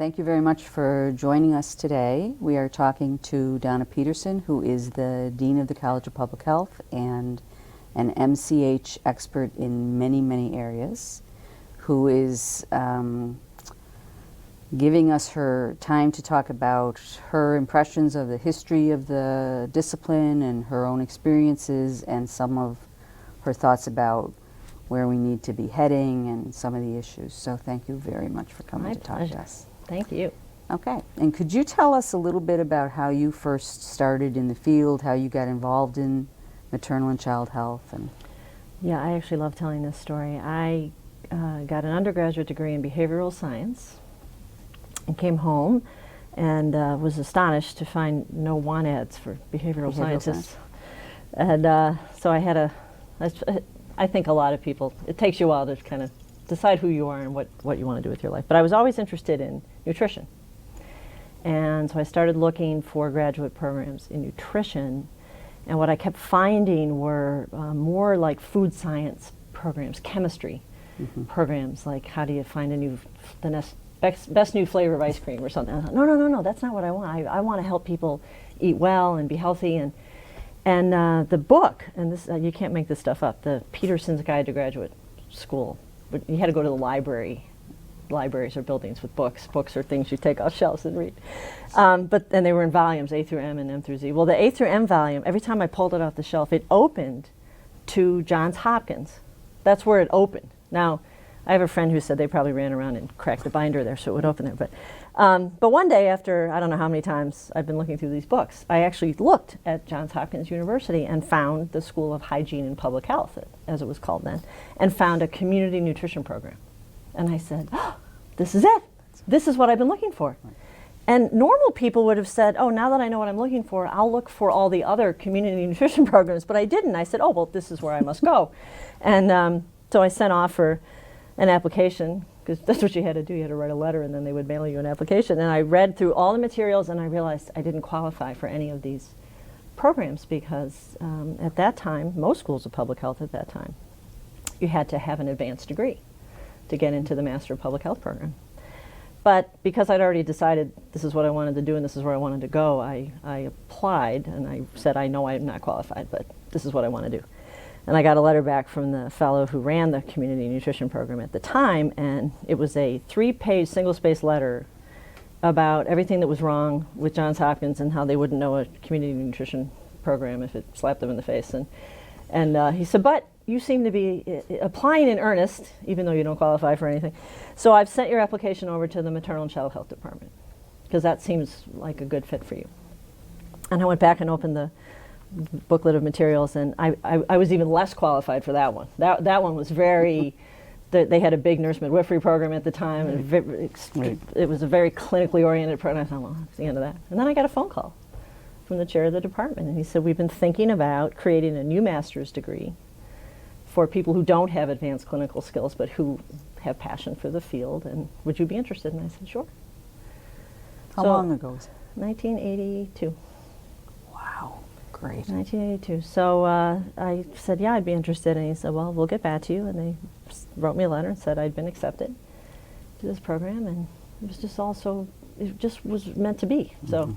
Thank you very much for joining us today. We are talking to Donna Petersen, who is the Dean of the College of Public Health and an MCH expert in many, many areas, who is giving us her time to talk about her impressions of the history of the discipline and her own experiences and some of her thoughts about where we need to be heading and some of the issues. So thank you very much for coming to talk to us. Thank you. Okay, and could you tell us a little bit about how you first started in the field, how you got involved in maternal and child health? And Yeah, I actually love telling this story. I got an undergraduate degree in behavioral science and came home and was astonished to find no want ads for behavioral scientists. And so I had I think a lot of people, it takes you a while to kind of decide who you are and what you want to do with your life. But I was always interested in nutrition. And so I started looking for graduate programs in nutrition. And what I kept finding were more like food science programs, chemistry programs, like how do you find the best new flavor of ice cream or something. I thought, no, that's not what I want. I want to help people eat well and be healthy. And the book, and this you can't make this stuff up, the Petersen's Guide to Graduate School. But you had to go to the libraries or buildings with books. Books are things you take off shelves and read. And they were in volumes, A through M and M through Z. Well, the A through M volume, every time I pulled it off the shelf, it opened to Johns Hopkins. That's where it opened. Now, I have a friend who said they probably ran around and cracked the binder there so it would open there. But one day after, I don't know how many times I've been looking through these books, I actually looked at Johns Hopkins University and found the School of Hygiene and Public Health, as it was called then, and found a community nutrition program. And I said, oh, this is it. This is what I've been looking for. And normal people would have said, oh, now that I know what I'm looking for, I'll look for all the other community nutrition programs. But I didn't. I said, oh, well, this is where I must go. And so I sent off for an application, because that's what you had to do. You had to write a letter, and then they would mail you an application. And I read through all the materials, and I realized I didn't qualify for any of these programs because at that time, most schools of public health at that time, you had to have an advanced degree to get into the Master of Public Health program. But because I'd already decided this is what I wanted to do and this is where I wanted to go, I applied, and I said, I know I'm not qualified, but this is what I want to do. And I got a letter back from the fellow who ran the community nutrition program at the time, and it was a 3-page single-spaced letter about everything that was wrong with Johns Hopkins and how they wouldn't know a community nutrition program if it slapped them in the face. And he said, but you seem to be applying in earnest, even though you don't qualify for anything. So I've sent your application over to the Maternal and Child Health Department, because that seems like a good fit for you. And I went back and opened the booklet of materials, and I was even less qualified for that one. That one was very, they had a big nurse midwifery program at the time, and it was a very clinically oriented program. I thought, well, that's the end of that. And then I got a phone call from the chair of the department, and he said, we've been thinking about creating a new master's degree for people who don't have advanced clinical skills, but who have passion for the field, and would you be interested? And I said, sure. how long ago was it? 1982. Wow, great. 1982. So I said, yeah, I'd be interested. And he said, well, we'll get back to you. And they wrote me a letter and said I'd been accepted to this program. And it was just it just was meant to be. So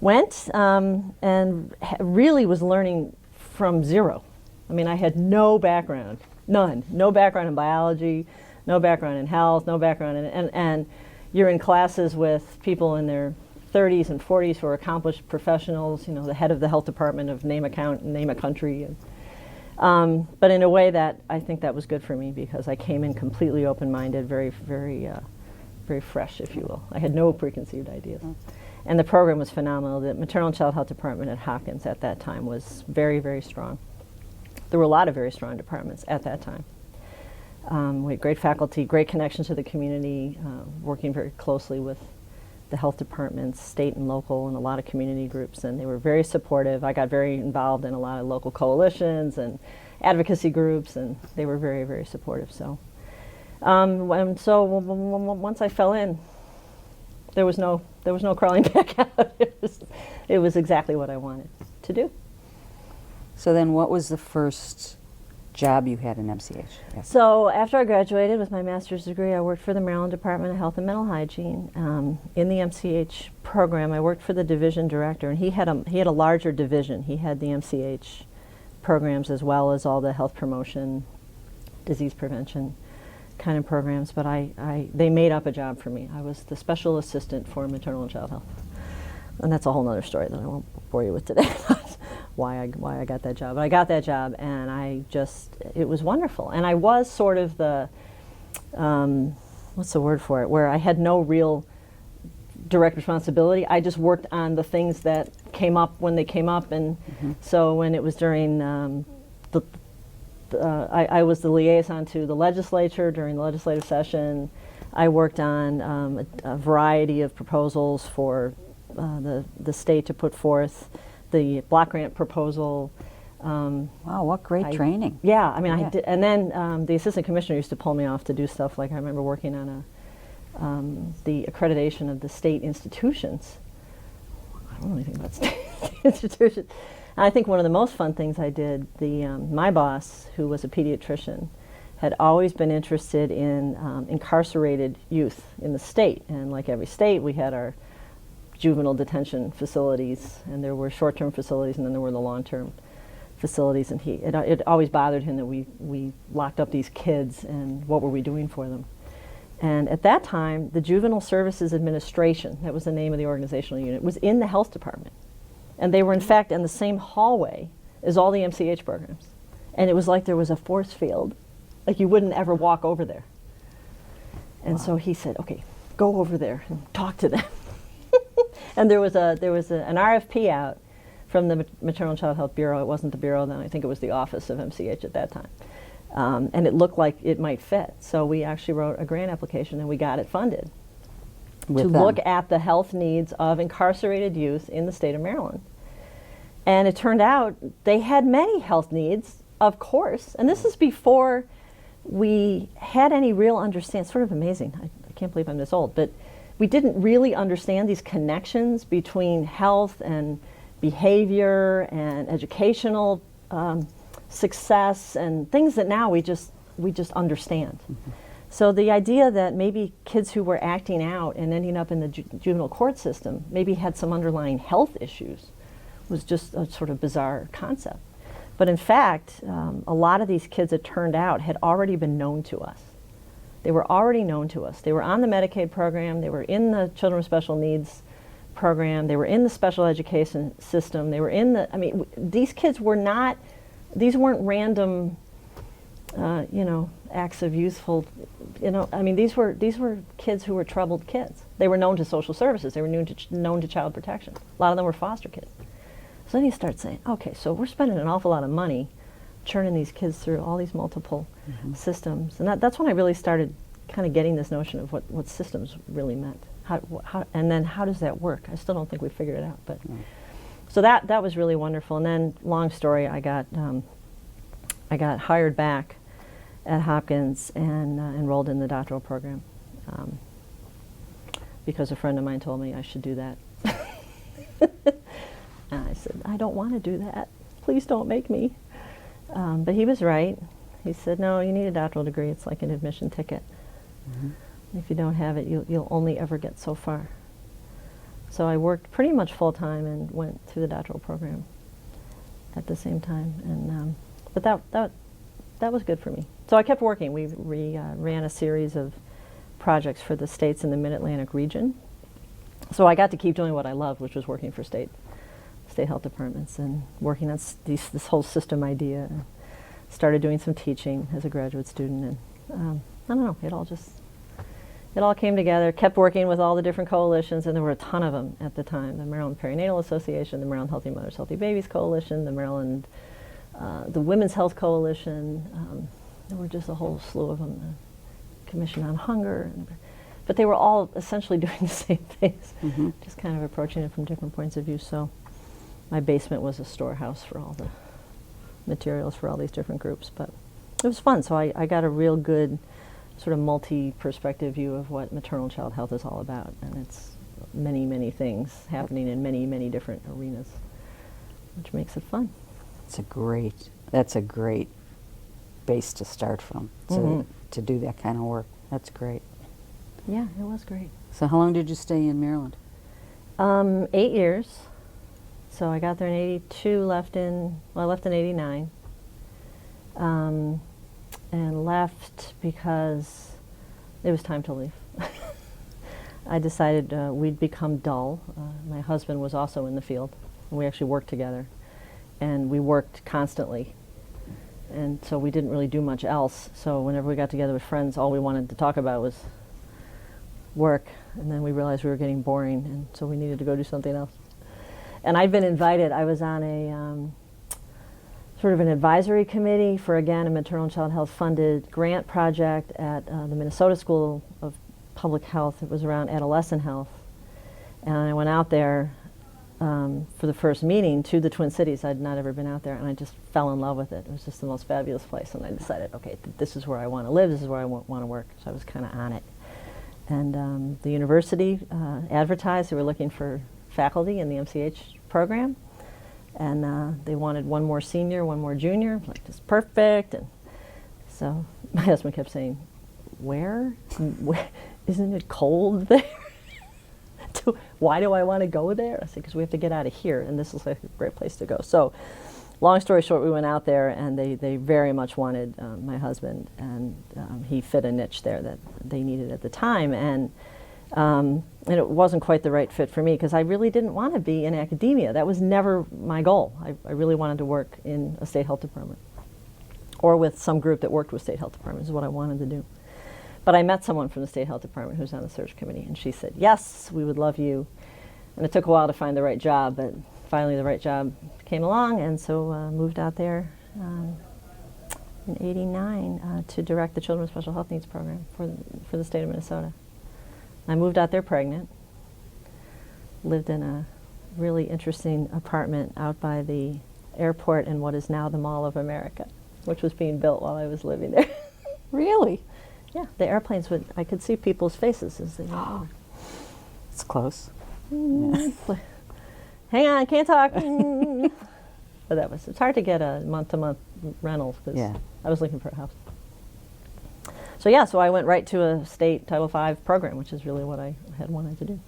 went and really was learning from zero. I mean, I had no background, none. No background in biology, no background in health, no background in, and you're in classes with people in their 30s and 40s who are accomplished professionals, you know, the head of the health department of name a country. But in a way that I think that was good for me, because I came in completely open-minded, very fresh, if you will. I had no preconceived ideas. And the program was phenomenal. The Maternal and Child Health Department at Hopkins at that time was very, very strong. There were a lot of very strong departments at that time. We had great faculty, great connections to the community, working very closely with the health departments, state and local, and a lot of community groups, and they were very supportive. I got very involved in a lot of local coalitions and advocacy groups, and they were very, very supportive. So, once I fell in, there was no crawling back out. It was exactly what I wanted to do. So then what was the first job you had in MCH. Yes. So after I graduated with my master's degree, I worked for the Maryland Department of Health and Mental Hygiene. In the MCH program, I worked for the division director, and he had a larger division. He had the MCH programs as well as all the health promotion, disease prevention kind of programs, but they made up a job for me. I was the special assistant for maternal and child health. And that's a whole other story that I won't bore you with today, why I got that job. But I got that job, and it was wonderful. And I was sort of the, what's the word for it, where I had no real direct responsibility. I just worked on the things that came up when they came up. And so when it was during I was the liaison to the legislature during the legislative session. I worked on a variety of proposals for the state to put forth, the block grant proposal. Wow, what great training. Yeah, I mean, I did, and then the assistant commissioner used to pull me off to do stuff like I remember working on the accreditation of the state institutions. I don't know anything about state institutions. And I think one of the most fun things I did, my boss, who was a pediatrician, had always been interested in incarcerated youth in the state. And like every state, we had our juvenile detention facilities, and there were short-term facilities, and then there were the long-term facilities. And it always bothered him that we locked up these kids, and what were we doing for them? And at that time, the Juvenile Services Administration, that was the name of the organizational unit, was in the health department. And they were, in fact, in the same hallway as all the MCH programs. And it was like there was a force field, like you wouldn't ever walk over there. And so he said, okay, go over there and talk to them. And there was an RFP out from the Maternal and Child Health Bureau. It wasn't the Bureau then, I think it was the office of MCH at that time. And it looked like it might fit. So we actually wrote a grant application, and we got it funded to look at the health needs of incarcerated youth in the state of Maryland. And it turned out they had many health needs, of course, and this is before we had any real understanding. Sort of amazing, I can't believe I'm this old, but we didn't really understand these connections between health and behavior and educational success and things that now we just understand. So the idea that maybe kids who were acting out and ending up in the juvenile court system maybe had some underlying health issues was just a sort of bizarre concept. But in fact, a lot of these kids, it turned out, had already been known to us. They were already known to us. They were on the Medicaid program, they were in the Children with Special Needs program, they were in the special education system, they were in the, I mean, these kids were not, these weren't random, acts of youthful, I mean, these were kids who were troubled kids. They were known to social services. They were known to child protection. A lot of them were foster kids. So then you start saying, okay, so we're spending an awful lot of money churning these kids through all these multiple systems. And that's when I really started kind of getting this notion of what systems really meant. And then how does that work? I still don't think we figured it out. But so that was really wonderful. And then, long story, I got hired back at Hopkins and enrolled in the doctoral program because a friend of mine told me I should do that. And I said, I don't want to do that. Please don't make me. But he was right. He said, no, you need a doctoral degree. It's like an admission ticket. If you don't have it, you'll only ever get so far. So I worked pretty much full time and went through the doctoral program at the same time. And but that was good for me. So I kept working. We ran a series of projects for the states in the Mid-Atlantic region. So I got to keep doing what I loved, which was working for state health departments and working on this whole system idea. And started doing some teaching as a graduate student, and I don't know, it all came together. Kept working with all the different coalitions, and there were a ton of them at the time. The Maryland Perinatal Association, the Maryland Healthy Mothers, Healthy Babies Coalition, the Maryland, the Women's Health Coalition. There were just a whole slew of them. The Commission on Hunger, but they were all essentially doing the same things, just kind of approaching it from different points of view. So my basement was a storehouse for all the materials for all these different groups, but it was fun. So I got a real good sort of multi-perspective view of what maternal and child health is all about, and it's many, many things happening in many, many different arenas, which makes it fun. That's a great base to start from to do that kind of work. That's great. Yeah, it was great. So how long did you stay in Maryland? 8 years. So I got there in 82, I left in 89. And left because it was time to leave. I decided we'd become dull. My husband was also in the field. We actually worked together. And we worked constantly. And so we didn't really do much else. So whenever we got together with friends, all we wanted to talk about was work. And then we realized we were getting boring, and so we needed to go do something else. And I'd been invited. I was on a sort of an advisory committee for, again, a Maternal and Child Health funded grant project at the Minnesota School of Public Health. It was around adolescent health. And I went out there for the first meeting to the Twin Cities. I'd not ever been out there, and I just fell in love with it. It was just the most fabulous place, and I decided, okay, this is where I want to live, this is where I want to work. So I was kind of on it. And the university advertised they were looking for faculty in the ATMCH program, and they wanted one more senior, one more junior. I'm like, this is perfect. And so my husband kept saying, where? Isn't it cold there? Why do I want to go there? I said, because we have to get out of here, and this is like a great place to go. So long story short, we went out there, and they very much wanted my husband, and he fit a niche there that they needed at the time. And it wasn't quite the right fit for me, because I really didn't want to be in academia. That was never my goal. I really wanted to work in a state health department, or with some group that worked with state health departments is what I wanted to do. But I met someone from the state health department who was on the search committee, and she said, yes, we would love you. And it took a while to find the right job, but finally the right job came along, and so moved out there in '89 to direct the Children with Special Health Needs program for the state of Minnesota. I moved out there pregnant, lived in a really interesting apartment out by the airport in what is now the Mall of America, which was being built while I was living there. Really? Yeah, the airplanes I could see people's faces as they went over. It's close. Yeah. Hang on, can't talk. But it's hard to get a month-to-month rental, because I was looking for a house. So I went right to a state Title V program, which is really what I had wanted to do,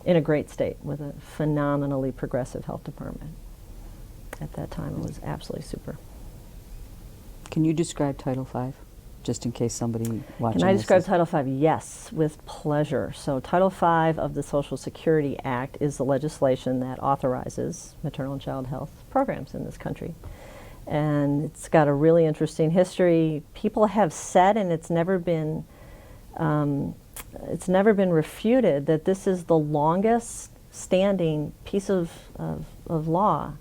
in a great state with a phenomenally progressive health department. At that time, it was absolutely super. Can you describe Title V, just in case somebody watching Can I this describe is- Title V? Yes, with pleasure. So Title V of the Social Security Act is the legislation that authorizes maternal and child health programs in this country. And it's got a really interesting history. People have said, and it's never been refuted, that this is the longest standing piece of law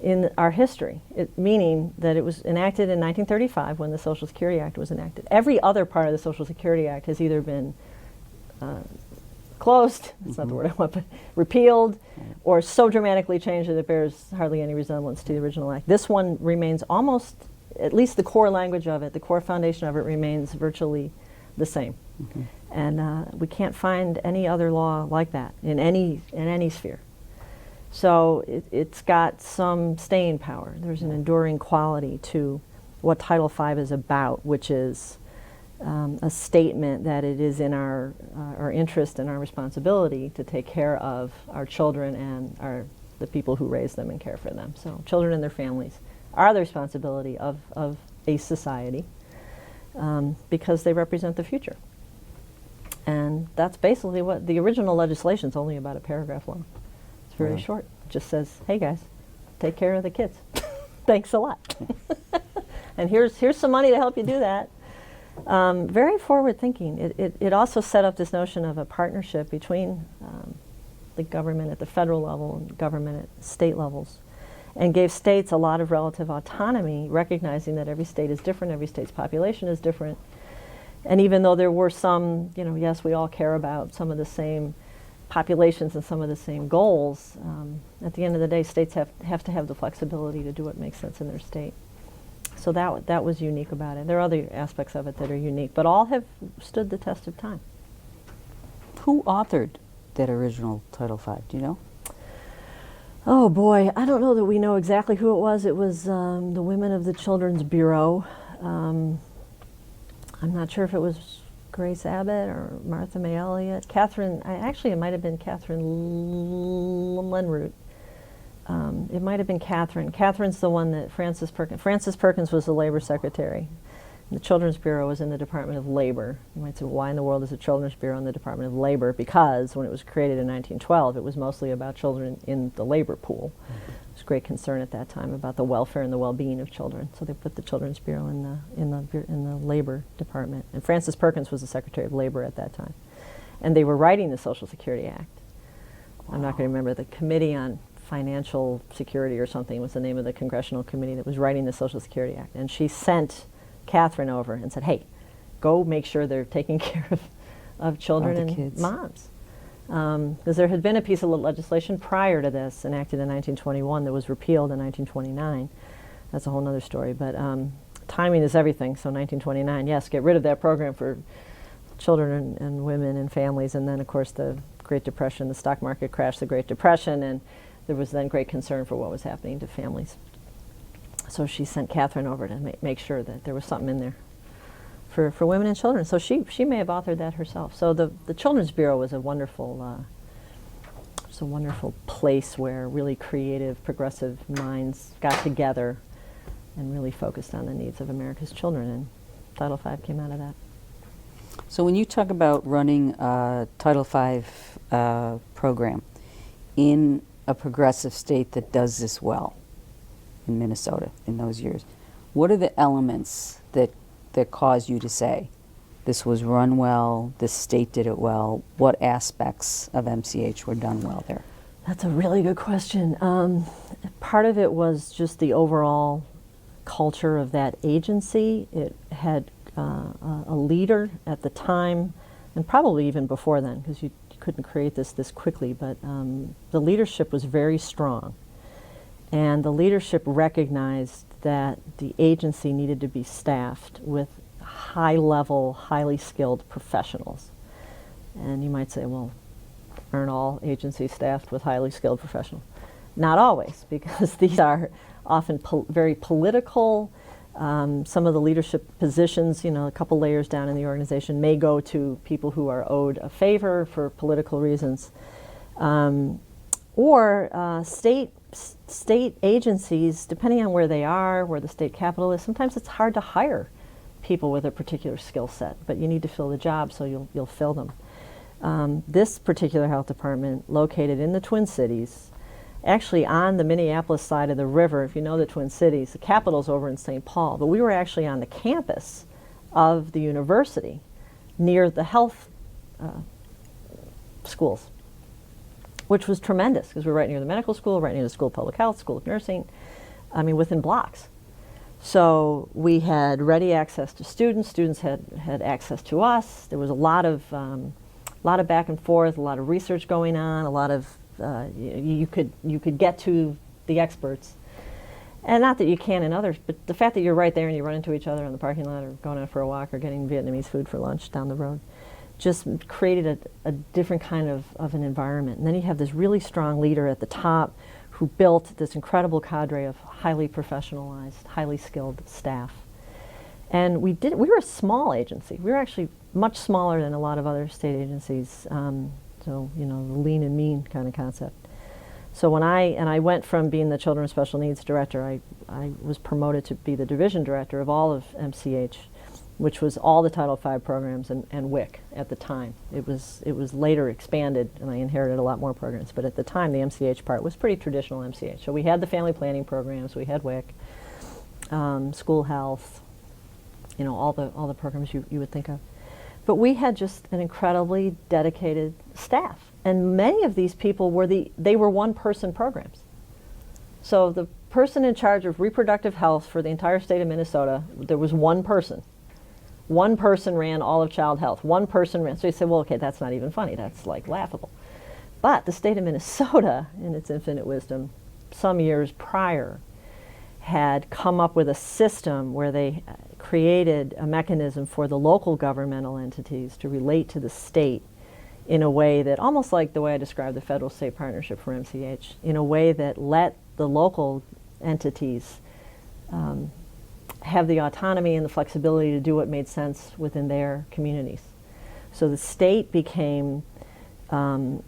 in our history, meaning that it was enacted in 1935 when the Social Security Act was enacted. Every other part of the Social Security Act has either been closed, that's not the word I want, but repealed, or so dramatically changed that it bears hardly any resemblance to the original act. This one remains almost, at least the core language of it, the core foundation of it remains virtually the same. Mm-hmm. And we can't find any other law like that in any sphere. So it's got some staying power. There's an enduring quality to what Title V is about, which is a statement that it is in our interest and our responsibility to take care of our children and the people who raise them and care for them. So children and their families are the responsibility of a society because they represent the future. And that's basically what the original legislation is, only about a paragraph long. It's very short. It just says, hey guys, take care of the kids. Thanks a lot. And here's some money to help you do that. Very forward thinking. It also set up this notion of a partnership between the government at the federal level and government at state levels, and gave states a lot of relative autonomy, recognizing that every state is different, every state's population is different. And even though there were some, yes, we all care about some of the same populations and some of the same goals, at the end of the day, states have to have the flexibility to do what makes sense in their state. So that was unique about it. There are other aspects of it that are unique, but all have stood the test of time. Who authored that original Title V? Do you know? Oh boy, I don't know that we know exactly who it was. It was the Women of the Children's Bureau. I'm not sure if it was Grace Abbott or Martha May Elliott. Actually it might have been Catherine Lenroot. It might have been Catherine. Catherine's the one that Frances Perkins was the labor secretary. The Children's Bureau was in the Department of Labor. You might say, well, why in the world is the Children's Bureau in the Department of Labor? Because when it was created in 1912, it was mostly about children in the labor pool. There was great concern at that time about the welfare and the well-being of children. So they put the Children's Bureau in the Labor Department. And Frances Perkins was the Secretary of Labor at that time. And they were writing the Social Security Act. Wow. I'm not going to remember, the Committee on Financial Security or something was the name of the congressional committee that was writing the Social Security Act. And she sent Catherine over and said, hey, go make sure they're taking care of children and kids. Moms. Because there had been a piece of legislation prior to this enacted in 1921 that was repealed in 1929. That's a whole other story. But timing is everything. So 1929, yes, get rid of that program for children and women and families. And then, of course, the Great Depression, the stock market crashed, the Great Depression, and there was then great concern for what was happening to families. So she sent Catherine over to make sure that there was something in there for women and children. So she may have authored that herself. So the Children's Bureau was a wonderful place where really creative, progressive minds got together and really focused on the needs of America's children. And Title V came out of that. So when you talk about running a Title V program in a progressive state that does this well, in Minnesota in those years, what are the elements that cause you to say this was run well, this state did it well? What aspects of MCH were done well there? That's a really good question. Part of it was just the overall culture of that agency. It had a leader at the time, and probably even before then, because you couldn't create this quickly, but the leadership was very strong. And the leadership recognized that the agency needed to be staffed with high-level, highly skilled professionals. And you might say, well, aren't all agencies staffed with highly skilled professionals? Not always, because these are often very political. Some of the leadership positions, a couple layers down in the organization, may go to people who are owed a favor for political reasons. Or state agencies, depending on where they are, where the state capital is, sometimes it's hard to hire people with a particular skill set, but you need to fill the job, so you'll fill them. This particular health department, located in the Twin Cities, actually on the Minneapolis side of the river. If you know the Twin Cities, the capital's over in St. Paul, but we were actually on the campus of the university near the health schools, which was tremendous because we were right near the medical school, right near the School of Public Health, School of Nursing, within blocks. So we had ready access to students. Students had access to us. There was a lot of back and forth, a lot of research going on, a lot of you could get to the experts. And not that you can in others, but the fact that you're right there and you run into each other in the parking lot or going out for a walk or getting Vietnamese food for lunch down the road just created a different kind of an environment. And then you have this really strong leader at the top who built this incredible cadre of highly professionalized, highly skilled staff. And we were a small agency. We were actually much smaller than a lot of other state agencies. So, the lean and mean kind of concept. So when I went from being the Children's Special Needs Director, I was promoted to be the Division Director of all of MCH, which was all the Title V programs and WIC at the time. It was later expanded, and I inherited a lot more programs. But at the time, the MCH part was pretty traditional MCH. So we had the family planning programs, we had WIC, school health, all the programs you would think of. But we had just an incredibly dedicated staff. And many of these people they were one-person programs. So the person in charge of reproductive health for the entire state of Minnesota, there was one person. One person ran all of child health. One person ran. So you say, well, okay, that's not even funny. That's like laughable. But the state of Minnesota, in its infinite wisdom, some years prior, had come up with a system where they created a mechanism for the local governmental entities to relate to the state in a way that, almost like the way I described the federal-state partnership for MCH, in a way that let the local entities have the autonomy and the flexibility to do what made sense within their communities. So the state became, I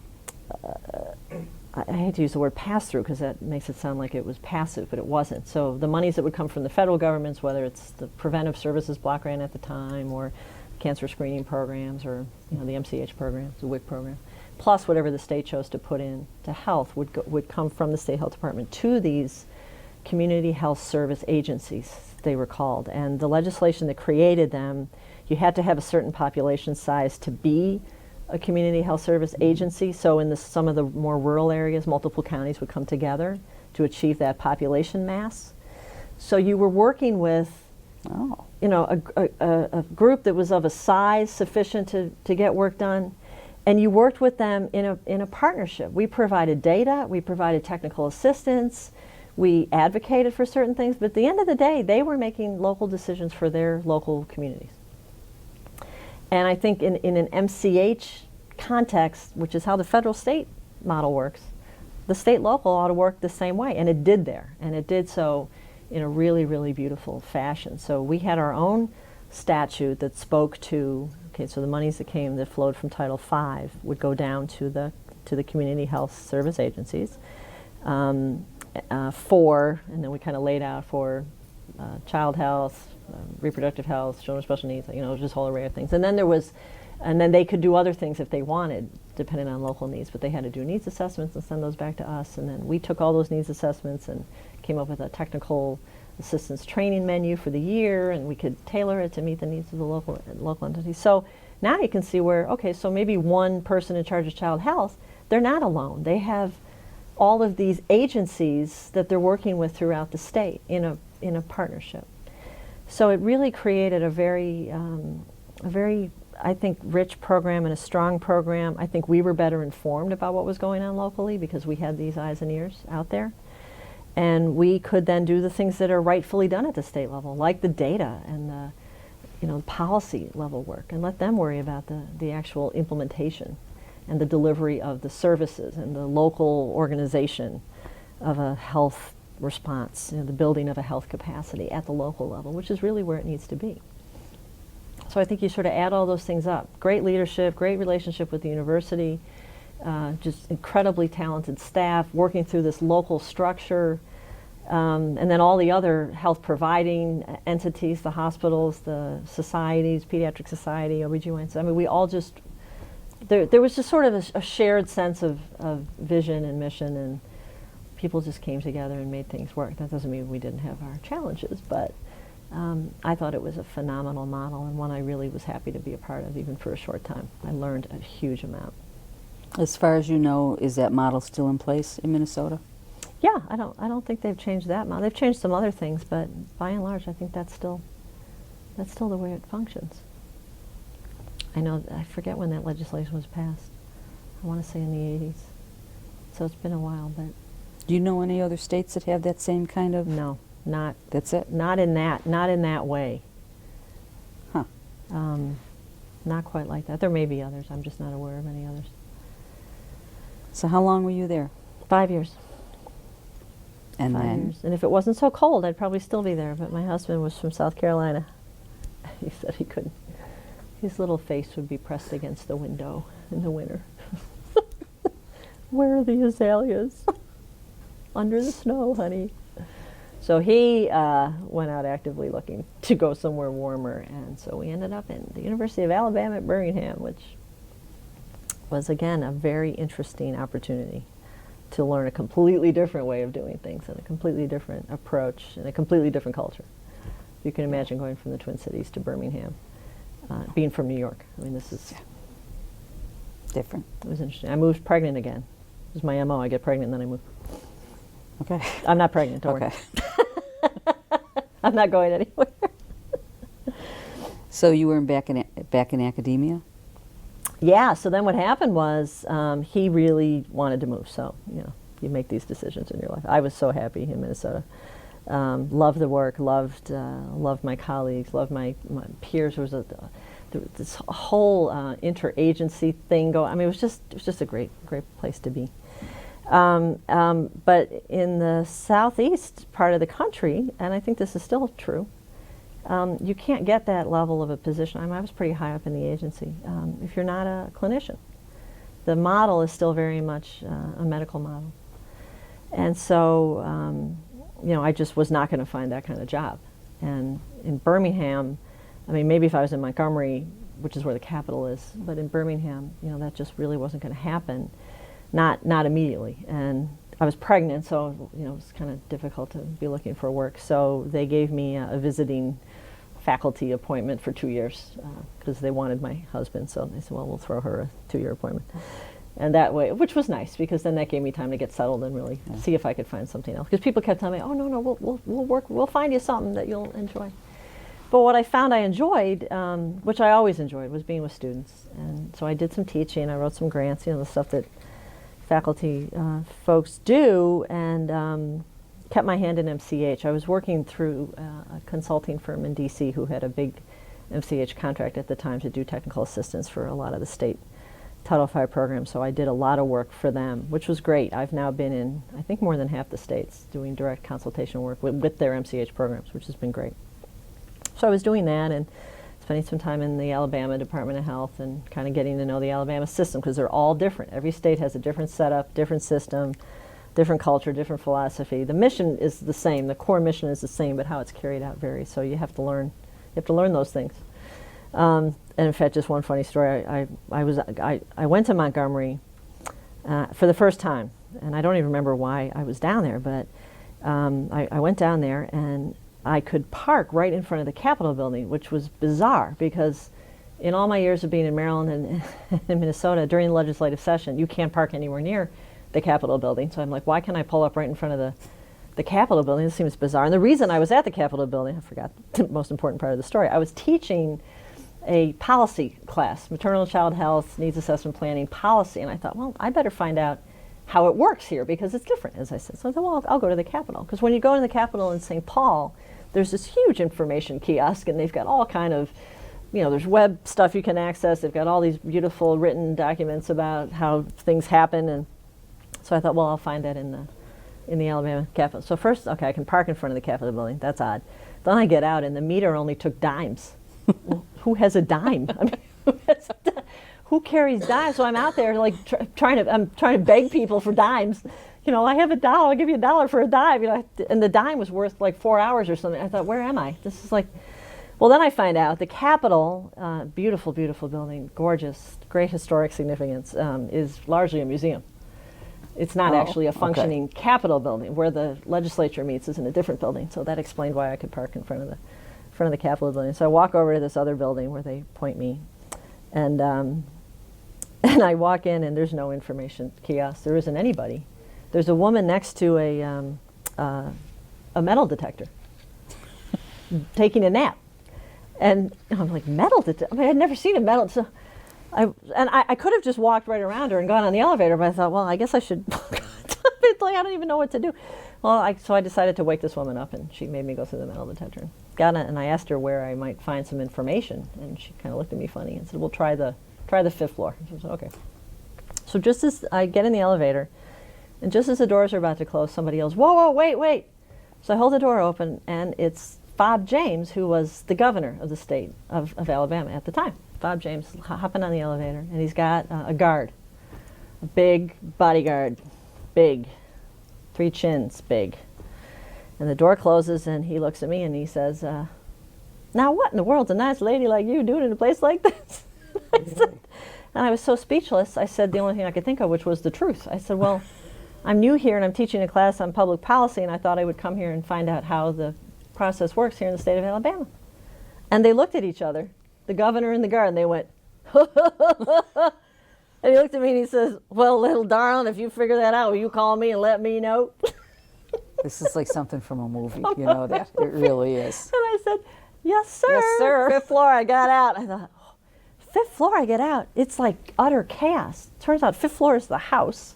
hate to use the word pass-through because that makes it sound like it was passive, but it wasn't. So the monies that would come from the federal governments, whether it's the preventive services block grant at the time or cancer screening programs or the ATMCH program, the WIC program, plus whatever the state chose to put in to health would come from the state health department to these community health service agencies, they were called. And the legislation that created them, you had to have a certain population size to be a community health service agency. So in some of the more rural areas, multiple counties would come together to achieve that population mass. So you were working with a group that was of a size sufficient to get work done, and you worked with them in a partnership. We provided data, we provided technical assistance, we advocated for certain things, but at the end of the day, they were making local decisions for their local communities. And I think in an MCH context, which is how the federal-state model works, the state-local ought to work the same way, and it did there, and it did so in a really, really beautiful fashion. So we had our own statute that spoke to, so the monies that flowed from Title V would go down to the community health service agencies, and then we kind of laid out for child health, reproductive health, children with special needs, just a whole array of things. And then they could do other things if they wanted, depending on local needs, but they had to do needs assessments and send those back to us. And then we took all those needs assessments and came up with a technical assistance training menu for the year, and we could tailor it to meet the needs of the local entities. So now you can see where, so maybe one person in charge of child health, they're not alone. They have all of these agencies that they're working with throughout the state in a partnership. So it really created a very, I think, rich program and a strong program. I think we were better informed about what was going on locally because we had these eyes and ears out there. And we could then do the things that are rightfully done at the state level, like the data and the policy level work, and let them worry about the actual implementation and the delivery of the services and the local organization of a health response, the building of a health capacity at the local level, which is really where it needs to be. So I think you sort of add all those things up. Great leadership, great relationship with the university, just incredibly talented staff working through this local structure, and then all the other health providing entities, the hospitals, the societies, Pediatric Society, OBGYNs. I mean, we all just, there was just sort of a shared sense of vision and mission, and people just came together and made things work. That doesn't mean we didn't have our challenges, but I thought it was a phenomenal model and one I really was happy to be a part of, even for a short time. I learned a huge amount. As far as you know, is that model still in place in Minnesota? Yeah, I don't think they've changed that model. They've changed some other things, but by and large, I think that's still the way it functions. I forget when that legislation was passed. I want to say in the 80s. So it's been a while, but. Do you know any other states that have that same kind of? No, not. That's it? Not in that way. Huh. Not quite like that. There may be others. I'm just not aware of any others. So how long were you there? 5 years. And 5 then? years. And if it wasn't so cold, I'd probably still be there. But my husband was from South Carolina. He said he couldn't. His little face would be pressed against the window in the winter. Where are the azaleas? Under the snow, honey. So he went out actively looking to go somewhere warmer, and so we ended up in the University of Alabama at Birmingham, which was, again, a very interesting opportunity to learn a completely different way of doing things and a completely different approach and a completely different culture. You can imagine going from the Twin Cities to Birmingham, being from New York. I mean, this is different. It was interesting. I moved pregnant again. It was my MO. I get pregnant and then I move. Okay. I'm not pregnant, don't worry. I'm not going anywhere. So you were back in academia? Yeah, so then what happened was he really wanted to move. So, you make these decisions in your life. I was so happy in Minnesota. Loved the work, loved my colleagues, loved my peers. There was this whole interagency thing going. I mean, it was just a great place to be. But in the southeast part of the country, and I think this is still true, you can't get that level of a position. I was pretty high up in the agency if you're not a clinician. The model is still very much a medical model. And so, I just was not going to find that kind of job. And in Birmingham, I mean, maybe if I was in Montgomery, which is where the capital is, but in Birmingham, that just really wasn't going to happen, not immediately. And I was pregnant, so it was kind of difficult to be looking for work. So they gave me a visiting faculty appointment for 2 years because they wanted my husband. So they said, well, we'll throw her a 2-year appointment. And that way, which was nice because then that gave me time to get settled and really see if I could find something else. Because people kept telling me, oh, no, we'll work, we'll find you something that you'll enjoy. But what I found I enjoyed, which I always enjoyed, was being with students. And so I did some teaching, I wrote some grants, the stuff that faculty folks do, and kept my hand in MCH. I was working through a consulting firm in DC who had a big MCH contract at the time to do technical assistance for a lot of the state Title V programs, so I did a lot of work for them, which was great. I've now been in, I think, more than half the states doing direct consultation work with their MCH programs, which has been great. So I was doing that and spending some time in the Alabama Department of Health and kind of getting to know the Alabama system because they're all different. Every state has a different setup, different system, different culture, different philosophy. The mission is the same, the core mission is the same, but how it's carried out varies. So you have to learn those things. And in fact, just one funny story. I went to Montgomery for the first time, and I don't even remember why I was down there, but I went down there and I could park right in front of the Capitol building, which was bizarre because in all my years of being in Maryland and in Minnesota, during the legislative session, you can't park anywhere near the Capitol building. So I'm like, why can't I pull up right in front of the Capitol building? This seems bizarre. And the reason I was at the Capitol building, I forgot the most important part of the story, I was teaching a policy class, Maternal and Child Health, Needs Assessment Planning Policy, and I thought, well, I better find out how it works here because it's different, as I said. So I thought, well, I'll go to the Capitol. Because when you go to the Capitol in St. Paul, there's this huge information kiosk, and they've got all kind of, there's web stuff you can access. They've got all these beautiful written documents about how things happen, and so I thought, well, I'll find that in the Alabama Capitol. So first, okay, I can park in front of the Capitol building. That's odd. Then I get out, and the meter only took dimes. Well, who has a dime? I mean, who carries dimes? So I'm out there like trying to beg people for dimes. I have $1. I'll give you $1 for a dime. And the dime was worth like 4 hours or something. I thought, where am I? This is like, well, then I find out the Capitol, beautiful, beautiful building, gorgeous, great historic significance, is largely a museum. It's not actually a functioning Capitol building. Where the legislature meets is in a different building. So that explained why I could park in front of the Capitol building. So I walk over to this other building where they point me, and I walk in, and there's no information kiosk. There isn't anybody. There's a woman next to a metal detector, taking a nap, and I'm like, metal detector? I mean, I'd never seen a metal. So I could have just walked right around her and gone on the elevator, but I thought, well, I guess I should. I don't even know what to do. Well, so I decided to wake this woman up, and she made me go through the metal detector. Got it, and I asked her where I might find some information, and she kind of looked at me funny and said, "Well, try the 5th floor." I said, "Okay." So just as I get in the elevator, and just as the doors are about to close, somebody yells, "Whoa, wait!" So I hold the door open, and it's Bob James, who was the governor of the state of Alabama at the time. Bob James hopping on the elevator, and he's got a guard, a big bodyguard, big, 3 chins, big. And the door closes, and he looks at me, and he says, "Now what in the world's a nice lady like you doing in a place like this?" And I was so speechless, I said the only thing I could think of, which was the truth. I said, well, I'm new here, and I'm teaching a class on public policy, and I thought I would come here and find out how the process works here in the state of Alabama. And they looked at each other, the governor and the guard, and they went, and he looked at me, and he says, "Well, little darling, if you figure that out, will you call me and let me know?" This is like something from a movie, that. It really is. And I said, "Yes, sir." Yes, sir. 5th floor, I got out. I thought, 5th floor, I get out. It's like utter chaos. Turns out 5th floor is the house.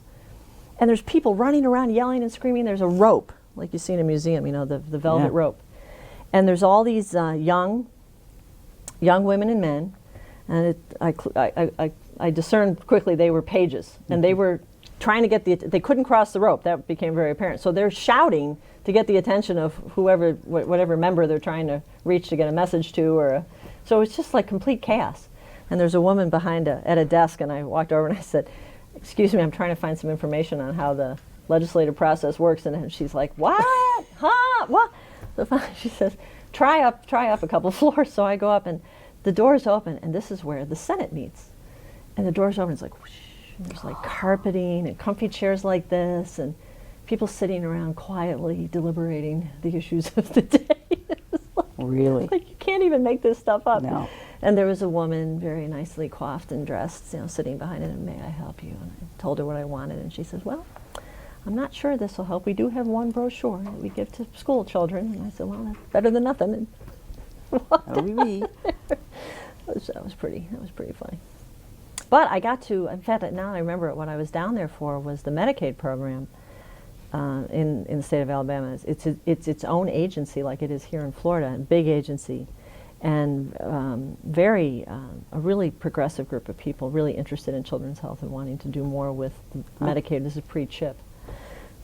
And there's people running around yelling and screaming. There's a rope, like you see in a museum, the velvet rope. And there's all these young women and men. And I discerned quickly they were pages. And they were trying to get they couldn't cross the rope. That became very apparent. So they're shouting to get the attention of whoever, whatever member they're trying to reach to get a message to, so it's just like complete chaos. And there's a woman behind at a desk, and I walked over and I said, "Excuse me, I'm trying to find some information on how the legislative process works." And she's like, "What? Huh? What?" So she says, try up a couple floors." So I go up, and the door's open, and this is where the Senate meets. And the door's open, it's like whoosh, and there's like carpeting and comfy chairs like this, and people sitting around quietly deliberating the issues of the day. Really? Like, you can't even make this stuff up. No. And there was a woman, very nicely coiffed and dressed, sitting behind it, and "May I help you?" And I told her what I wanted, and she says, "Well, I'm not sure this will help. We do have one brochure that we give to school children." And I said, "Well, that's better than nothing." And that was pretty funny. But I got to, in fact, now I remember what I was down there for was the Medicaid program in the state of Alabama. It's its own agency, like it is here in Florida, a big agency, and a really progressive group of people, really interested in children's health and wanting to do more with Medicaid. This is pre-CHIP.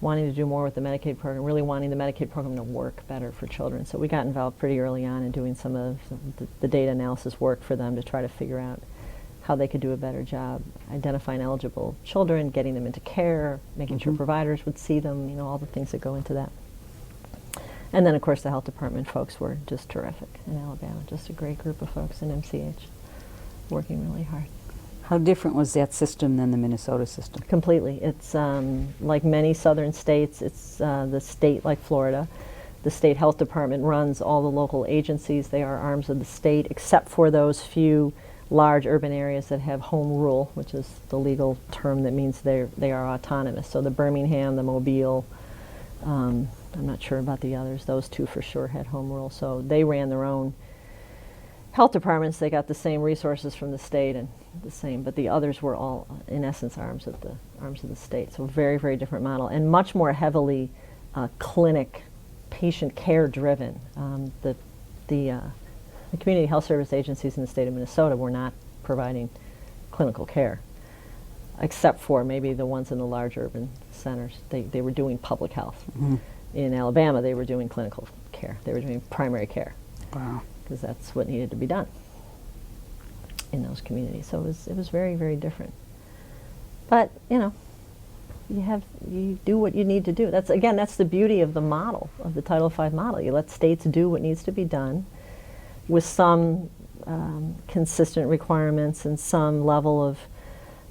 Wanting to do more with the Medicaid program, really wanting the Medicaid program to work better for children. So we got involved pretty early on in doing some of the data analysis work for them to try to figure out how they could do a better job identifying eligible children, getting them into care, making sure providers would see them, all the things that go into that. And then, of course, the health department folks were just terrific in Alabama, just a great group of folks in MCH working really hard. How different was that system than the Minnesota system? Completely. It's like many southern states, it's the state like Florida. The state health department runs all the local agencies. They are arms of the state, except for those few large urban areas that have home rule, which is the legal term that means they are autonomous. So the Birmingham, the Mobile, I'm not sure about the others. Those two for sure had home rule. So they ran their own health departments. They got the same resources from the state and the same, but the others were all, in essence, arms of the state. So very, very different model, and much more heavily clinic, patient care driven. The community health service agencies in the state of Minnesota were not providing clinical care, except for maybe the ones in the large urban centers. They were doing public health. In Alabama, they were doing clinical care. They were doing primary care. Wow. Because that's what needed to be done in those communities. So it was very, very different. But you do what you need to do. That's the beauty of the model, of the Title V model. You let states do what needs to be done with some consistent requirements and some level of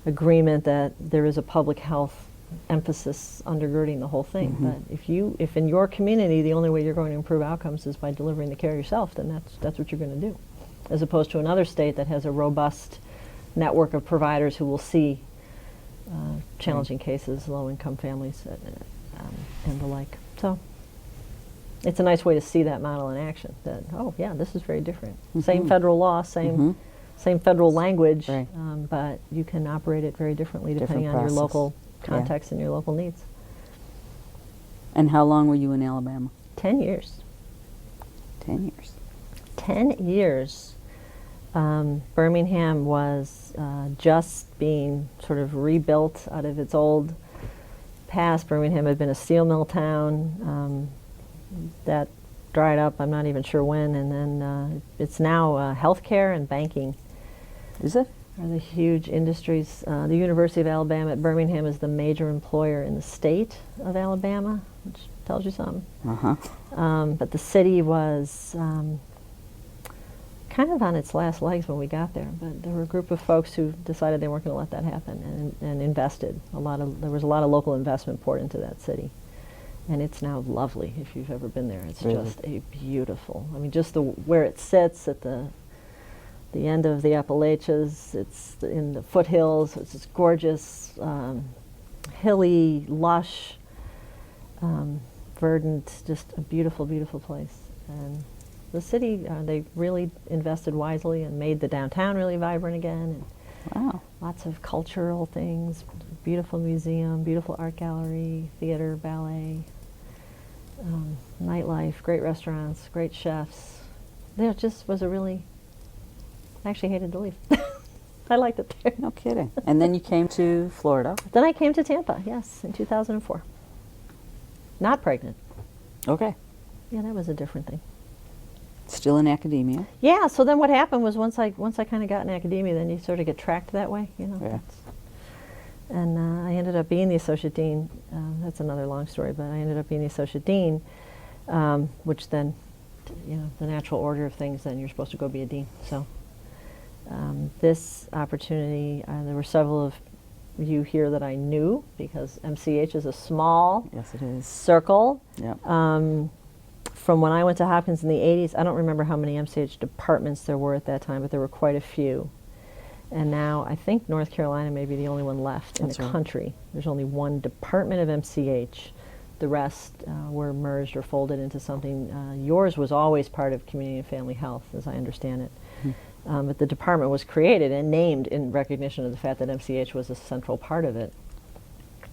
agreement that there is a public health emphasis undergirding the whole thing. But if in your community the only way you're going to improve outcomes is by delivering the care yourself, then that's what you're going to do, as opposed to another state that has a robust network of providers who will see challenging cases, low-income families, and the like. So it's a nice way to see that model in action. That this is very different. Same federal law, same federal language, right. But you can operate it very differently depending on your local context and your local needs. And how long were you in Alabama? 10 years. 10 years. 10 years. Birmingham was just being sort of rebuilt out of its old past. Birmingham had been a steel mill town. That dried up, I'm not even sure when, and then it's now healthcare and banking. Is it? Are the huge industries. The University of Alabama at Birmingham is the major employer in the state of Alabama, which tells you something. But the city was kind of on its last legs when we got there. But there were a group of folks who decided they weren't going to let that happen and invested. There was a lot of local investment poured into that city. And it's now lovely if you've ever been there. It's really? Just a beautiful, just where it sits at the end of the Appalachians, it's in the foothills, it's this gorgeous, hilly, lush, verdant, just a beautiful, beautiful place. And the city, they really invested wisely and made the downtown really vibrant again. And wow. Lots of cultural things, beautiful museum, beautiful art gallery, theater, ballet, nightlife, great restaurants, great chefs. There just was I actually hated to leave. I liked it there. No kidding. And then you came to Florida. Then I came to Tampa, yes, in 2004. Not pregnant. Okay. Yeah, that was a different thing. Still in academia. Yeah, so then what happened was once I kind of got in academia, then you sort of get tracked that way, you know. Yeah. And I ended up being the associate dean. That's another long story, but I ended up being the associate dean, which then, you know, the natural order of things, then you're supposed to go be a dean. So this opportunity, there were several of you here that I knew, because MCH is a small Yes, it is. circle. Yep. From when I went to Hopkins in the 80s, I don't remember how many MCH departments there were at that time, but there were quite a few. And now I think North Carolina may be the only one left in the country. There's only one department of MCH. The rest were merged or folded into something. Yours was always part of Community and Family Health, as I understand it. But the department was created and named in recognition of the fact that MCH was a central part of it.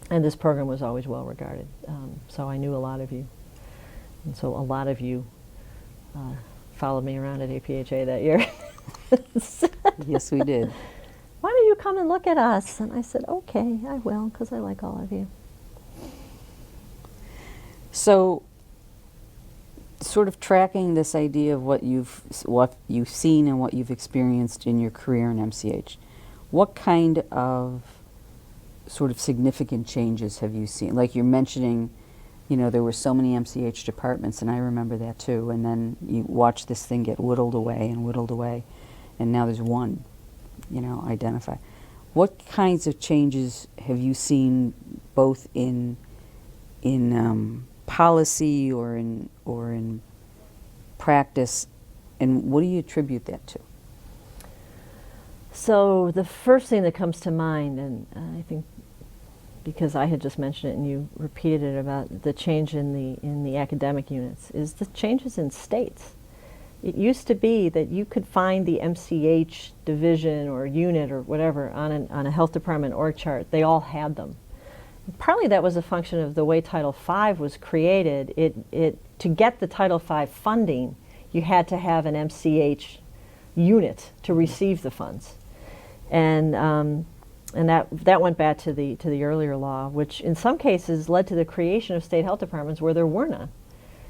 And this program was always well regarded. So I knew a lot of you. And so a lot of you followed me around at APHA that year. Yes, we did. Why don't you come and look at us? And I said, okay, I will, because I like all of you. So, sort of tracking this idea of what you've seen and what you've experienced in your career in MCH, what kind of sort of significant changes have you seen? Like you're mentioning, you know, there were so many MCH departments, and I remember that too, and then you watch this thing get whittled away, and now there's one, you know, identify. What kinds of changes have you seen both in policy or in practice, and what do you attribute that to? So the first thing that comes to mind, and I think because I had just mentioned it and you repeated it about the change in the academic units, is the changes in states. It used to be that you could find the MCH division or unit or whatever on a health department org chart. They all had them. Partly that was a function of the way Title V was created. To get the Title V funding, you had to have an MCH unit to receive the funds, and that went back to the earlier law, which in some cases led to the creation of state health departments where there were none.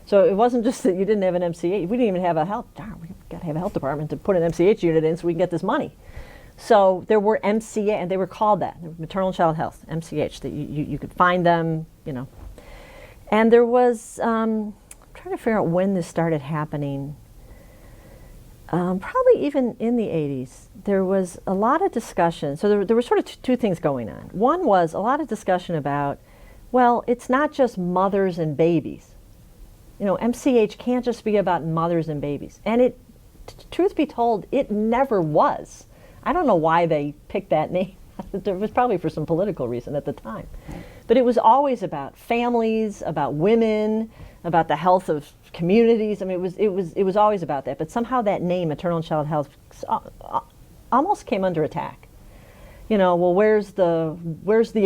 So it wasn't just that you didn't have an MCH. We didn't even have a health. We've got to have a health department to put an MCH unit in so we can get this money. So there were MCH, and they were called that, Maternal and Child Health, MCH, that you could find them, you know. And there was, I'm trying to figure out when this started happening, probably even in the 80s. There was a lot of discussion. So there were sort of two things going on. One was a lot of discussion about, well, it's not just mothers and babies. You know, MCH can't just be about mothers and babies. And truth be told, it never was. I don't know why they picked that name. It was probably for some political reason at the time. But it was always about families, about women, about the health of communities. I mean, it was always about that. But somehow that name, Maternal and Child Health, almost came under attack. You know, well, where's the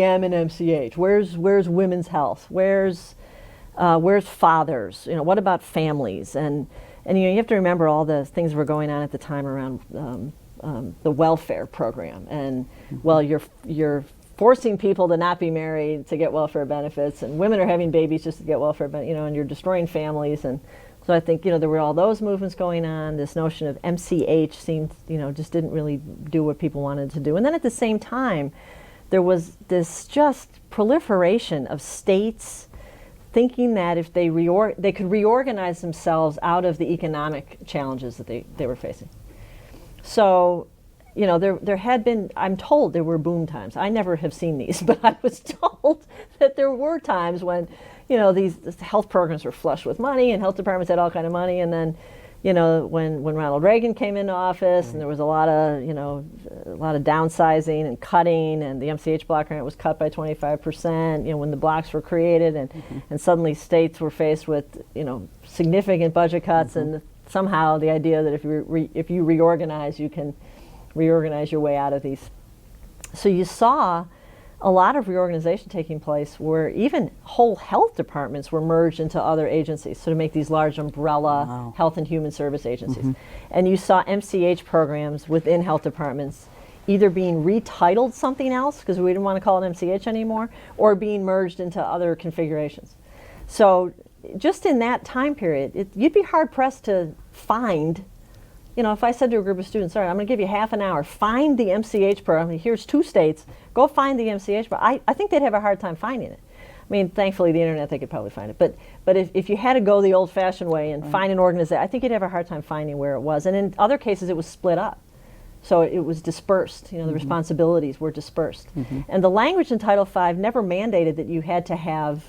M in MCH? Where's women's health? Where's fathers? You know, what about families? And you know, you have to remember all the things that were going on at the time around the welfare program, and well, you're forcing people to not be married to get welfare benefits, and women are having babies just to get welfare benefits, you know, and you're destroying families. And so I think, you know, there were all those movements going on. This notion of MCH seemed, you know, just didn't really do what people wanted to do. And then at the same time, there was this just proliferation of states thinking that if they could reorganize themselves out of the economic challenges that they were facing. So, you know, there had been, I'm told there were boom times. I never have seen these, but I was told that there were times when, you know, these health programs were flush with money and health departments had all kind of money. And then, you know, when Ronald Reagan came into office, and there was a lot of downsizing and cutting, and the MCH block grant was cut by 25%, you know, when the blocks were created, and suddenly states were faced with, you know, significant budget cuts, and somehow the idea that if you reorganize, you can reorganize your way out of these. So you saw a lot of reorganization taking place where even whole health departments were merged into other agencies, so to make these large umbrella health and human service agencies. And you saw MCH programs within health departments either being retitled something else because we didn't want to call it MCH anymore, or being merged into other configurations. So just in that time period, you'd be hard pressed to find, if I said to a group of students, all right, I'm going to give you half an hour, find the MCH program. Here's 2 states, go find the MCH program. I think they'd have a hard time finding it. I mean, thankfully, the internet, they could probably find it. But if you had to go the old-fashioned way and find an organization, I think you'd have a hard time finding where it was. And in other cases, it was split up. So it was dispersed. The responsibilities were dispersed. And the language in Title V never mandated that you had to have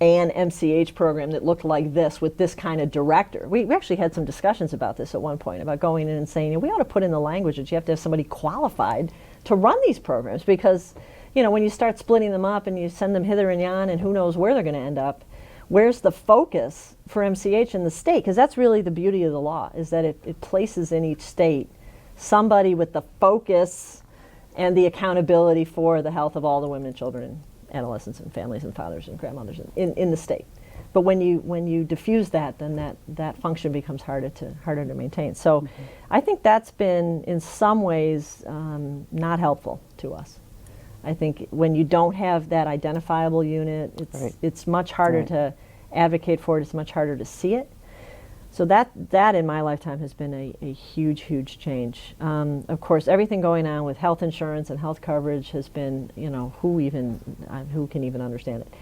an MCH program that looked like this with this kind of director. We actually had some discussions about this at one point, about going in and saying, we ought to put in the language that you have to have somebody qualified to run these programs, because when you start splitting them up and you send them hither and yon and who knows where they're going to end up, where's the focus for MCH in the state? Because that's really the beauty of the law, is that it places in each state somebody with the focus and the accountability for the health of all the women and children and adolescents and families and fathers and grandmothers in the state. But when you diffuse that, then that function becomes harder to maintain. So I think that's been in some ways not helpful to us. I think when you don't have that identifiable unit, it's much harder to advocate for it. It's much harder to see it. So that in my lifetime has been a huge, huge change. Of course, everything going on with health insurance and health coverage has been, who can even understand it?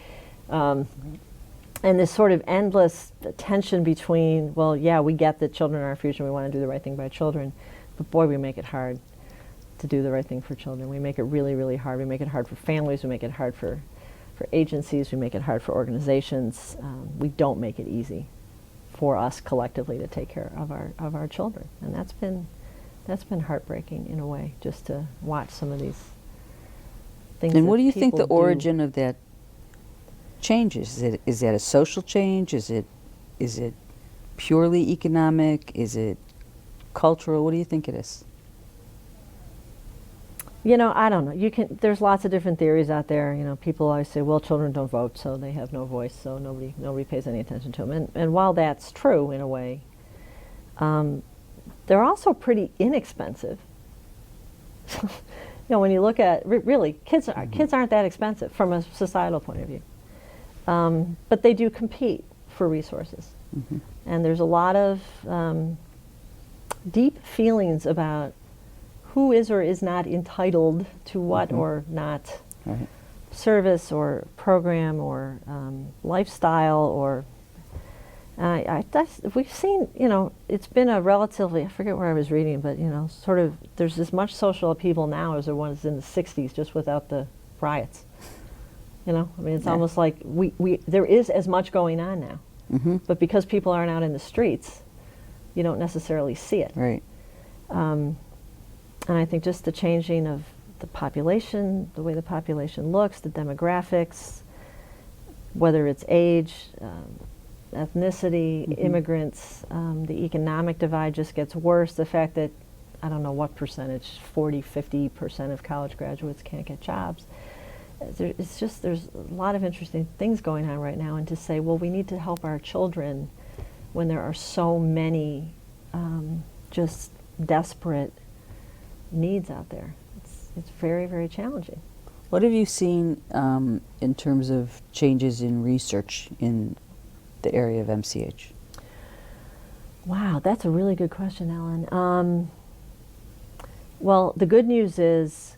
And this sort of endless tension between, well, yeah, we get that children are our future, we want to do the right thing by children, but boy, we make it hard to do the right thing for children. We make it really, really hard. We make it hard for families. We make it hard for agencies. We make it hard for organizations. We don't make it easy for us collectively to take care of our children, and that's been heartbreaking in a way, just to watch some of these things. And what do you think the origin of that change is? Is that a social change? Is it purely economic? Is it cultural? What do you think it is? I don't know. There's lots of different theories out there. People always say, well, children don't vote, so they have no voice, so nobody pays any attention to them. And while that's true in a way, they're also pretty inexpensive. When you look at really, kids aren't that expensive from a societal point of view, but they do compete for resources, and there's a lot of deep feelings about who is or is not entitled to what or not service or program or lifestyle or we've seen, it's been a relatively, I forget where I was reading, but sort of there's as much social upheaval now as there was in the 60s, just without the riots. It's almost like there is as much going on now, but because people aren't out in the streets, you don't necessarily see it. Right. And I think just the changing of the population, the way the population looks, the demographics, whether it's age, ethnicity, immigrants, the economic divide just gets worse. The fact that, I don't know what percentage, 40, 50% of college graduates can't get jobs. There's a lot of interesting things going on right now. And to say, well, we need to help our children when there are so many just desperate needs out there. It's very, very challenging. What have you seen in terms of changes in research in the area of MCH? Wow, that's a really good question, Ellen. Well, the good news is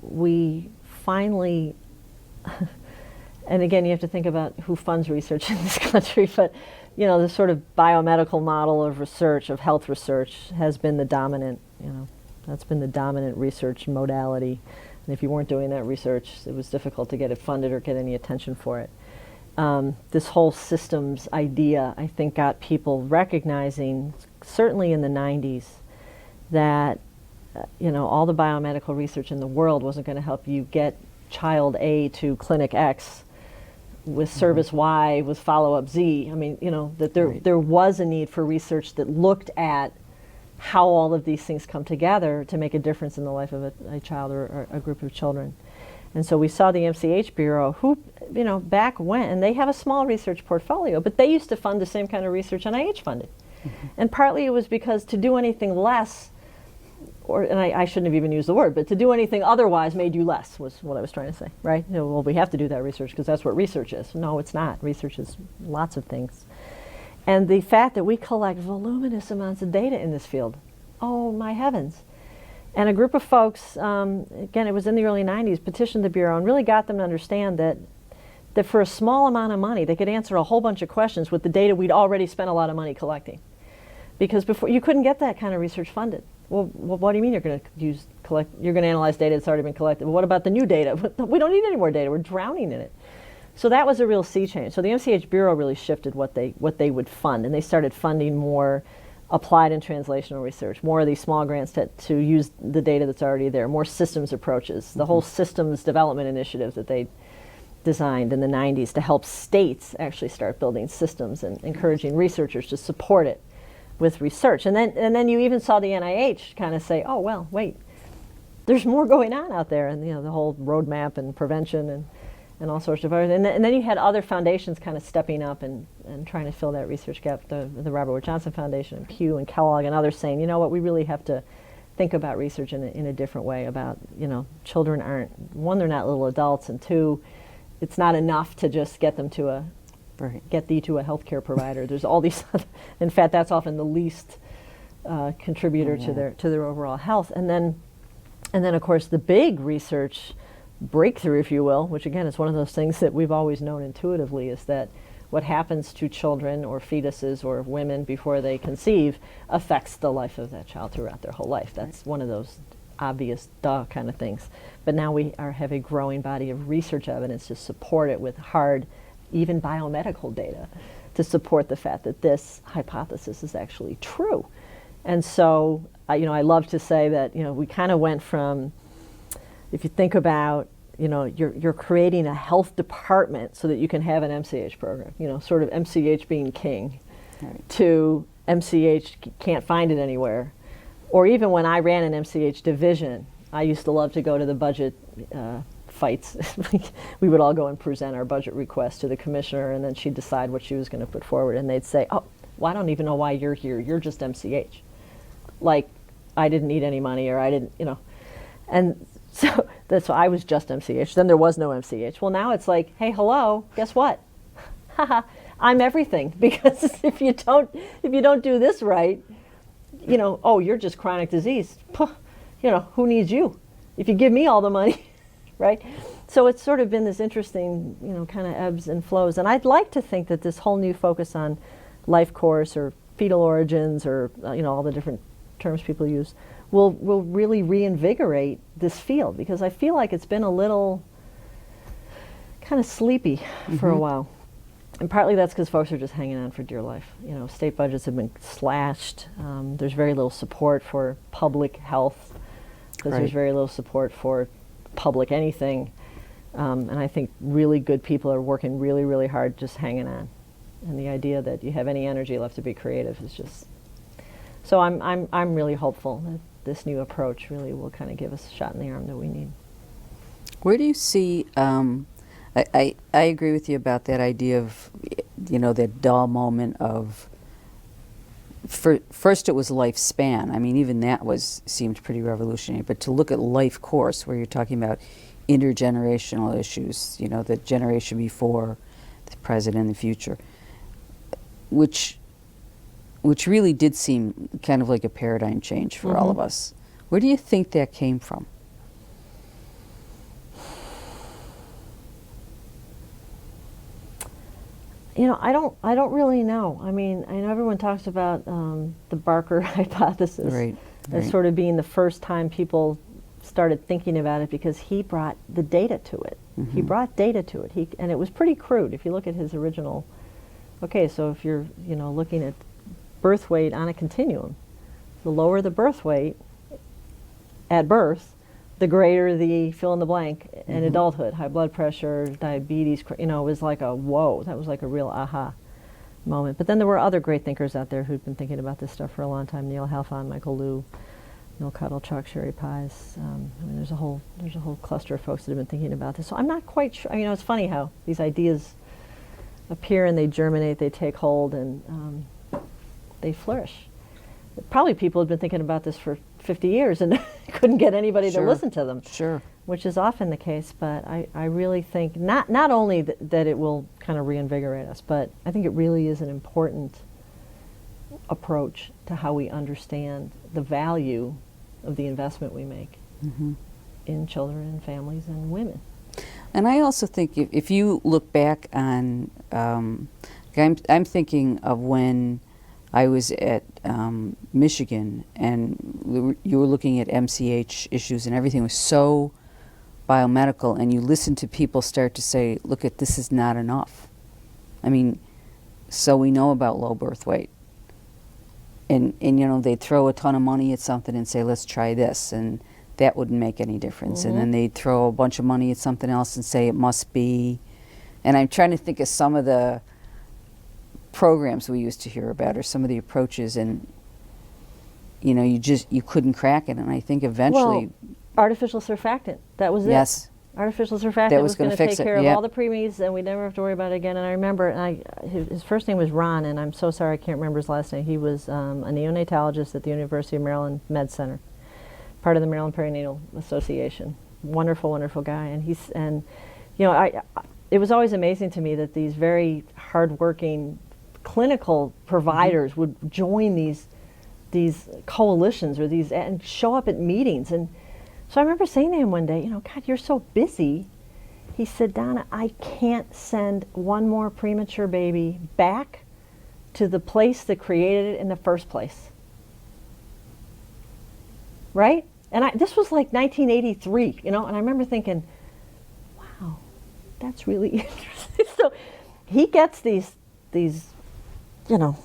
we finally, and again, you have to think about who funds research in this country, but the sort of biomedical model of research, of health research, has been the dominant, that's been the dominant research modality. And if you weren't doing that research, it was difficult to get it funded or get any attention for it. This whole systems idea, I think, got people recognizing, certainly in the 90s, that all the biomedical research in the world wasn't going to help you get child A to clinic X with service Y with follow-up Z. That there was a need for research that looked at how all of these things come together to make a difference in the life of a child or a group of children. And so we saw the MCH Bureau, who, back when, and they have a small research portfolio, but they used to fund the same kind of research NIH funded. And partly it was because to do anything less and I shouldn't have even used the word, but to do anything otherwise made you less, was what I was trying to say, right? You know, well, we have to do that research because that's what research is. No, it's not. Research is lots of things. And the fact that we collect voluminous amounts of data in this field, oh my heavens. And a group of folks, again, it was in the early 90s, petitioned the Bureau and really got them to understand that for a small amount of money, they could answer a whole bunch of questions with the data we'd already spent a lot of money collecting. Because before, you couldn't get that kind of research funded. Well, what do you mean you're going to you're going to analyze data that's already been collected? Well, what about the new data? We don't need any more data. We're drowning in it. So that was a real sea change. So the MCH Bureau really shifted what they would fund, and they started funding more applied and translational research, more of these small grants to use the data that's already there, more systems approaches, the whole systems development initiative that they designed in the 90s to help states actually start building systems and encouraging researchers to support it with research. And then you even saw the NIH kind of say, oh, well, wait, there's more going on out there, and you know, the whole roadmap and prevention and all sorts of other, and then you had other foundations kind of stepping up and trying to fill that research gap, the Robert Wood Johnson Foundation and Pew and Kellogg and others saying, you know what, we really have to think about research in a different way about, you know, children aren't, one, they're not little adults, and two, it's not enough to just get them to a healthcare provider. There's all these other, in fact, that's often the least contributor to their overall health. And then of course the big research breakthrough, if you will, which again is one of those things that we've always known intuitively, is that what happens to children or fetuses or women before they conceive affects the life of that child throughout their whole life. That's one of those obvious duh kind of things. But now we have a growing body of research evidence to support it with hard, even biomedical data, to support the fact that this hypothesis is actually true. And so, you know, I love to say that, you know, we kind of went from, if you think about, you know, you're creating a health department so that you can have an MCH program, you know, sort of MCH being king, right, to MCH can't find it anywhere. Or even when I ran an MCH division, I used to love to go to the budget fights. We would all go and present our budget request to the commissioner, and then she'd decide what she was going to put forward, and they'd say, oh, well, I don't even know why you're here. You're just MCH. Like, I didn't need any money, or I didn't, you know. And so that's why I was just MCH. Then there was no MCH. Well, now it's like, hey, hello, guess what? I'm everything, because if you don't do this right, you know, oh, you're just chronic disease. You know, who needs you? If you give me all the money, right? So it's sort of been this interesting, you know, kind of ebbs and flows. And I'd like to think that this whole new focus on life course or fetal origins, or you know, all the different terms people use, will really reinvigorate this field, because I feel like it's been a little kind of sleepy for a while. And partly that's because folks are just hanging on for dear life. You know, state budgets have been slashed. There's very little support for public health, because there's very little support for public anything. And I think really good people are working really, really hard just hanging on. And the idea that you have any energy left to be creative is just... So I'm really hopeful that this new approach really will kind of give us a shot in the arm that we need. Where do you see, I agree with you about that idea of, you know, that dull moment of, first it was lifespan. I mean, even that seemed pretty revolutionary. But to look at life course, where you're talking about intergenerational issues, you know, the generation before, the present, and the future, which really did seem kind of like a paradigm change for all of us. Where do you think that came from? You know, I don't really know. I mean, I know everyone talks about the Barker hypothesis as sort of being the first time people started thinking about it, because he brought the data to it. He brought data to it. And it was pretty crude. If you look at his original, okay, so if you're, you know, looking at birth weight on a continuum, the lower the birth weight at birth, the greater the fill in the blank in adulthood. High blood pressure, diabetes, you know, it was like a whoa. That was like a real aha moment. But then there were other great thinkers out there who'd been thinking about this stuff for a long time. Neil Halfon, Michael Liu, Neil Cuttle, Chuck Sherry Pies. I mean, there's a whole cluster of folks that have been thinking about this. So I'm not quite sure. You know, it's funny how these ideas appear and they germinate, they take hold, and they flourish. Probably people have been thinking about this for 50 years and couldn't get anybody to Sure. listen to them. Sure. Which is often the case, but I really think not only that it will kind of reinvigorate us, but I think it really is an important approach to how we understand the value of the investment we make in children and families and women. And I also think if you look back on, I'm thinking of when I was at Michigan and you were looking at MCH issues and everything was so biomedical, and you listen to people start to say, look, this is not enough. I mean, so we know about low birth weight. And you know, they'd throw a ton of money at something and say, let's try this, and that wouldn't make any difference. And then they'd throw a bunch of money at something else and say it must be. And I'm trying to think of some of the programs we used to hear about or some of the approaches, and you know, you couldn't crack it. And I think eventually, artificial surfactant, that was it. yes, Artificial surfactant that was going to take care of yep. all the preemies, and we'd never have to worry about it again. And I remember, his first name was Ron, and I'm so sorry I can't remember his last name. He was a neonatologist at the University of Maryland Med Center, part of the Maryland Perinatal Association. Wonderful, wonderful guy. And you know, it was always amazing to me that these very hardworking clinical providers would join these coalitions or and show up at meetings. And so I remember saying to him one day, you know, God, you're so busy. He said, Donna, I can't send one more premature baby back to the place that created it in the first place. Right? And this was like 1983, you know, and I remember thinking, wow, that's really interesting. So he gets these, you know,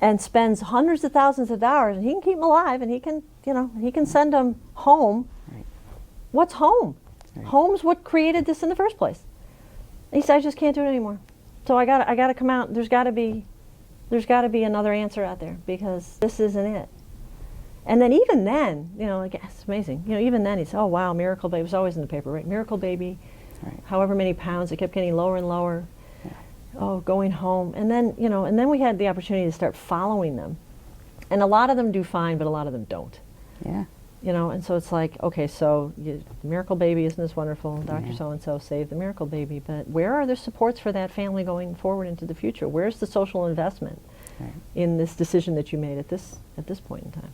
and spends hundreds of thousands of dollars, and he can keep them alive, and he can, you know, he can send them home. Right. What's home? Right. Home's what created this in the first place. And he said, I just can't do it anymore. So I got to come out. There's got to be another answer out there, because this isn't it. And then even then, you know, like, it's amazing. You know, even then he said, oh wow, miracle baby. It was always in the paper, right? Miracle baby, Right. however many pounds. It kept getting lower and lower. Oh, going home. And then, you know, and then we had the opportunity to start following them. And a lot of them do fine, but a lot of them don't. Yeah. You know, and so it's like, okay, so the miracle baby, isn't this wonderful? Dr. So-and-so saved the miracle baby, but where are the supports for that family going forward into the future? Where's the social investment in this decision that you made at this point in time?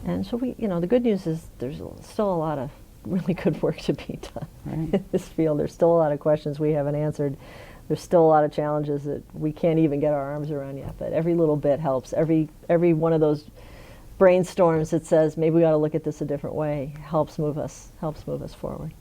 And so we, you know, the good news is there's still a lot of really good work to be done in this field. There's still a lot of questions we haven't answered. There's still a lot of challenges that we can't even get our arms around yet, but every little bit helps. Every one of those brainstorms that says maybe we ought to look at this a different way helps move us forward.